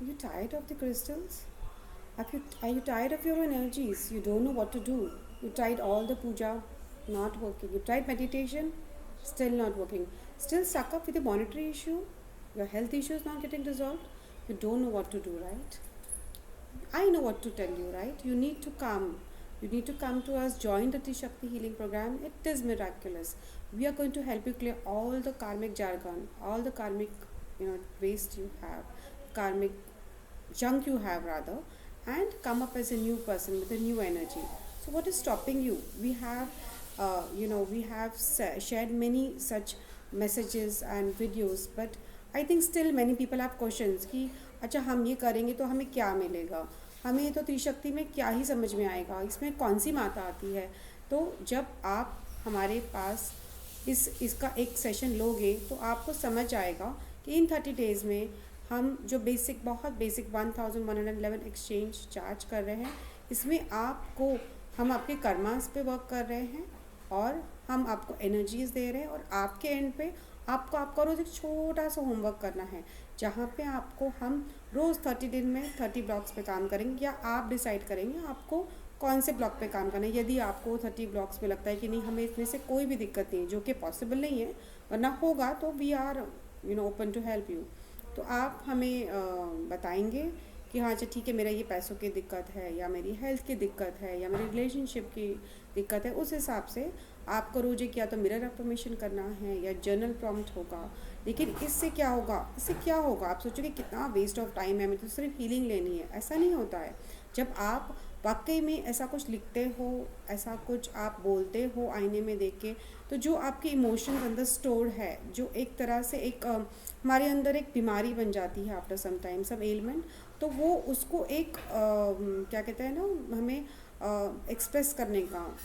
Are you tired of the crystals? Are you tired of your energies? You don't know what to do. You tried all the puja, not working. You tried meditation, still not working. Still stuck up with a monetary issue. Your health issue is not getting resolved. You don't know what to do, right? I know what to tell you, right? You need to come. You need to come to us, join the Trishakti healing program. It is miraculous. We are going to help you clear all the karmic jargon, all the karmic, waste you have, karmic junk you have rather, and come up as a new person with a new energy. So what is stopping you? We have shared many such messages and videos, but I think still many people have questions कि अच्छा हम ये करेंगे तो हमें क्या मिलेगा, हमें तो त्रिशक्ति में क्या ही समझ में आएगा, इसमें कौन सी माता आती है। तो जब आप हमारे पास इसका एक सेशन लोगे तो आपको समझ आएगा कि इन 30 डेज़ में हम जो बहुत बेसिक 1111 एक्सचेंज चार्ज कर रहे हैं, इसमें हम आपके कर्मास पे वर्क कर रहे हैं और हम आपको एनर्जीज़ दे रहे हैं, और आपके एंड पे आपका रोज़ एक छोटा सा होमवर्क करना है, जहाँ पे आपको हम रोज़ 30 दिन में 30 ब्लॉक्स पे काम करेंगे, या आप डिसाइड करेंगे आपको कौन से ब्लॉक पे काम करना है। यदि आपको 30 ब्लॉक्स पे लगता है कि नहीं हमें इसमें से कोई भी दिक्कत नहीं है, जो कि पॉसिबल नहीं है, वरना होगा तो we are open to help you. तो आप हमें बताएंगे कि हाँ अच्छा ठीक है, मेरा ये पैसों की दिक्कत है, या मेरी हेल्थ की दिक्कत है, या मेरी रिलेशनशिप की दिक्कत है। उस हिसाब से आपको रोज़ क्या तो मिरर अफर्मेशन करना है या जर्नल प्रॉम्प्ट होगा। लेकिन इससे क्या होगा, आप सोचोगे कितना वेस्ट ऑफ टाइम है, मुझे तो सिर्फ हीलिंग लेनी है। ऐसा नहीं होता है। जब आप वाकई में ऐसा कुछ लिखते हो, ऐसा कुछ आप बोलते हो आईने में देख के, तो जो आपके इमोशंस अंदर स्टोर्ड है, जो एक तरह से हमारे अंदर एक बीमारी बन जाती है after some time, some element, तो वो उसको एक क्या कहते हैं ना, हमें एक्सप्रेस करने का,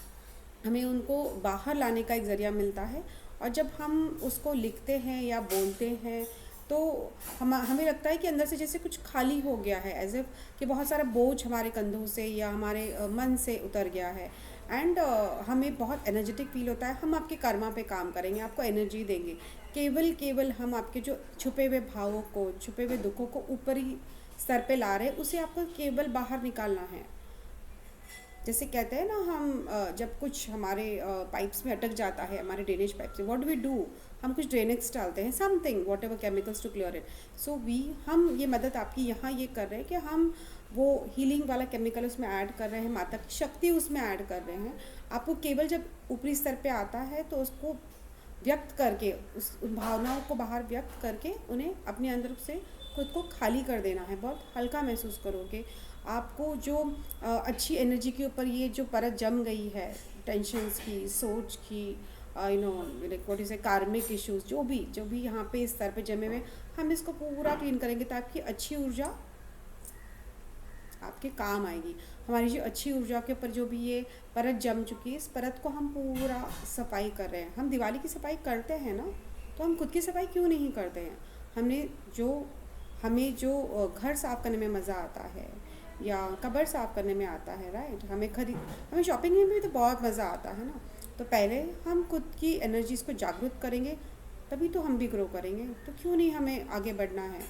हमें उनको बाहर लाने का एक ज़रिया मिलता है। और जब हम उसको लिखते हैं या बोलते हैं तो हमें लगता है कि अंदर से जैसे कुछ खाली हो गया है, एज इफ कि बहुत सारा बोझ हमारे कंधों से या हमारे मन से उतर गया है। एंड हमें बहुत एनर्जेटिक फील होता है। हम आपके कर्मा पे काम करेंगे, आपको एनर्जी देंगे। केवल हम आपके जो छुपे हुए भावों को, छुपे हुए दुखों को ऊपरी स्तर पे ला रहे हैं, उसे आपको केवल बाहर निकालना है। जैसे कहते हैं ना, हम जब कुछ हमारे पाइप्स में अटक जाता है, हमारे ड्रेनेज पाइप से, व्हाट वी डू, हम कुछ ड्रेनेज डालते हैं, something whatever chemicals to clear it. So हम ये मदद आपकी यहाँ ये कर रहे हैं कि हम वो हीलिंग वाला केमिकल उसमें ऐड कर रहे हैं, माता की शक्ति उसमें ऐड कर रहे हैं। आपको केवल जब ऊपरी स्तर पे आता है तो उसको व्यक्त करके, उन भावनाओं को बाहर व्यक्त करके उन्हें अपने अंदर से खुद को खाली कर देना है। बहुत हल्का महसूस करोगे। आपको जो अच्छी एनर्जी के ऊपर ये जो परत जम गई है, टेंशन्स की, सोच की, व्हाट इज ए कार्मिक इश्यूज, जो भी यहाँ पे इस स्तर पे जमे हुए, हम इसको पूरा क्लीन करेंगे ताकि अच्छी ऊर्जा आपके काम आएगी। हमारी जो अच्छी ऊर्जा के ऊपर जो भी ये परत जम चुकी है, इस परत को हम पूरा सफाई कर रहे हैं। हम दिवाली की सफाई करते हैं ना, तो हम खुद की सफाई क्यों नहीं करते हैं। हमें जो घर साफ़ करने में मज़ा आता है या कबर साफ़ करने में आता है, राइट, हमें शॉपिंग में भी तो बहुत मज़ा आता है ना। तो पहले हम खुद की एनर्जीज़ को जागरूक करेंगे, तभी तो हम भी ग्रो करेंगे। तो क्यों नहीं हमें आगे बढ़ना है,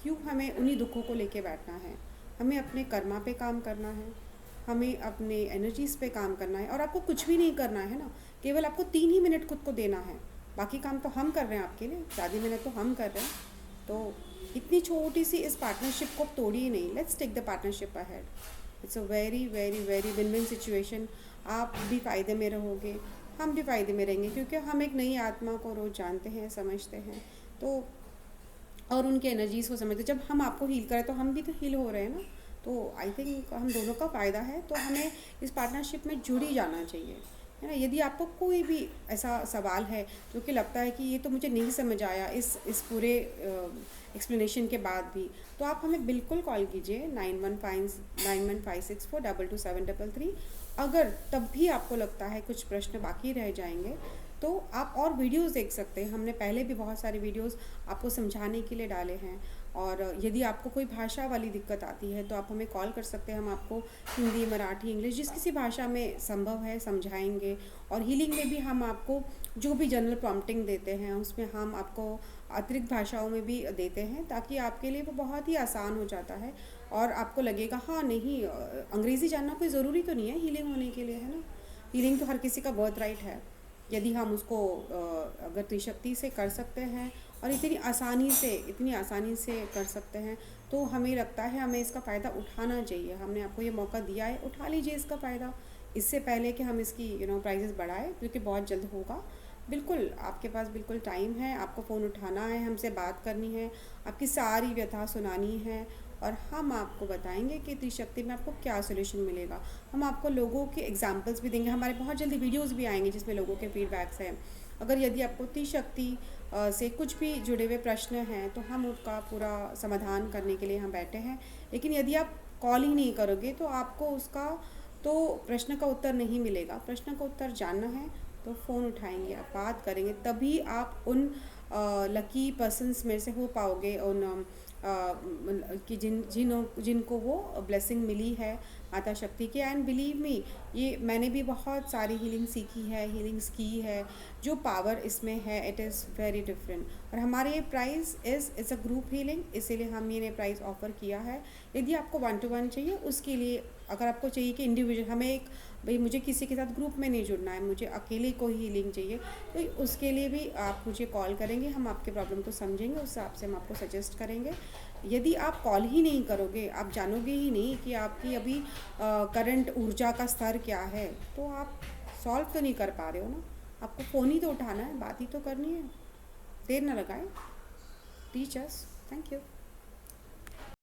क्यों हमें उन्हीं दुखों को लेके बैठना है। हमें अपने कर्मा पे काम करना है, हमें अपने एनर्जीज़ पे काम करना है। और आपको कुछ भी नहीं करना है ना, केवल आपको 3 ही मिनट खुद को देना है। बाकी काम तो हम कर रहे हैं आपके लिए, ज़्यादा मिनट तो हम कर रहे हैं। तो इतनी छोटी सी इस पार्टनरशिप को तोड़िए नहीं। Let's take the partnership ahead. It's a very very very win win situation. आप भी फ़ायदे में रहोगे, हम भी फ़ायदे में रहेंगे, क्योंकि हम एक नई आत्मा को रोज़ जानते हैं, समझते हैं, तो और उनके एनर्जीज़ को समझते। जब हम आपको हील करें तो हम भी तो हील हो रहे हैं ना। तो आई थिंक हम दोनों का फ़ायदा है। तो हमें इस पार्टनरशिप में जुड़ ही जाना चाहिए, है ना। यदि आपको कोई भी ऐसा सवाल है जो कि लगता है कि ये तो मुझे नहीं समझ आया इस पूरे एक्सप्लेनेशन के बाद भी, तो आप हमें बिल्कुल कॉल कीजिए 9156422733। अगर तब भी आपको लगता है कुछ प्रश्न बाकी रह जाएंगे, तो आप और वीडियोस देख सकते हैं, हमने पहले भी बहुत सारे वीडियोस आपको समझाने के लिए डाले हैं। और यदि आपको कोई भाषा वाली दिक्कत आती है तो आप हमें कॉल कर सकते हैं, हम आपको हिंदी, मराठी, इंग्लिश जिस किसी भाषा में संभव है समझाएंगे। और हीलिंग में भी हम आपको जो भी जनरल प्रॉम्प्टिंग देते हैं उसमें हम आपको अतिरिक्त भाषाओं में भी देते हैं, ताकि आपके लिए वो बहुत ही आसान हो जाता है। और आपको लगेगा हाँ नहीं, अंग्रेज़ी जानना कोई ज़रूरी तो नहीं है हीलिंग होने के लिए, है ना। हीलिंग तो हर किसी का बर्थ राइट है। यदि हम उसको अगर त्रिशक्ति से कर सकते हैं और इतनी आसानी से कर सकते हैं, तो हमें लगता है हमें इसका फ़ायदा उठाना चाहिए। हमने आपको ये मौका दिया है, उठा लीजिए इसका फ़ायदा, इससे पहले कि हम इसकी प्राइजेस बढ़ाएं, जो कि बहुत जल्द होगा। बिल्कुल आपके पास बिल्कुल टाइम है, आपको फ़ोन उठाना है, हमसे बात करनी है, आपकी सारी व्यथा सुनानी है, और हम आपको बताएंगे कि त्रिशक्ति में आपको क्या सोल्यूशन मिलेगा। हम आपको लोगों के एग्जांपल्स भी देंगे, हमारे बहुत जल्दी वीडियोस भी आएंगे जिसमें लोगों के फीडबैक्स हैं। अगर यदि आपको त्रिशक्ति से कुछ भी जुड़े हुए प्रश्न हैं तो हम उसका पूरा समाधान करने के लिए हम बैठे हैं। लेकिन यदि आप कॉल ही नहीं करोगे तो आपको उसका तो प्रश्न का उत्तर नहीं मिलेगा। प्रश्न का उत्तर जानना है तो फ़ोन उठाएंगे, आप बात करेंगे, तभी आप उन लकी पर्सन्स में से हो पाओगे, उन कि जिनको वो ब्लेसिंग मिली है माता शक्ति की। एंड बिलीव मी, ये मैंने भी बहुत सारी हीलिंग सीखी है, हीलिंग्स की है, जो पावर इसमें है इट इज़ वेरी डिफरेंट। और हमारे ये price is a group healing, इसीलिए हम ये प्राइस ऑफ़र किया है। यदि आपको 1 to 1 चाहिए, उसके लिए अगर आपको चाहिए कि इंडिविजुअल हमें एक भाई मुझे किसी के साथ ग्रुप में नहीं जुड़ना है, मुझे अकेले को ही हीलिंग चाहिए, तो उसके लिए भी आप मुझे कॉल करेंगे, हम आपके प्रॉब्लम को समझेंगे, उस हिसाब से हम आपको सजेस्ट करेंगे। यदि आप कॉल ही नहीं करोगे, आप जानोगे ही नहीं कि आपकी अभी करंट ऊर्जा का स्तर क्या है, तो आप सॉल्व तो नहीं कर पा रहे हो ना। आपको फ़ोन ही तो उठाना है, बात ही तो करनी है। देर ना लगाएं। Teachers, thank you.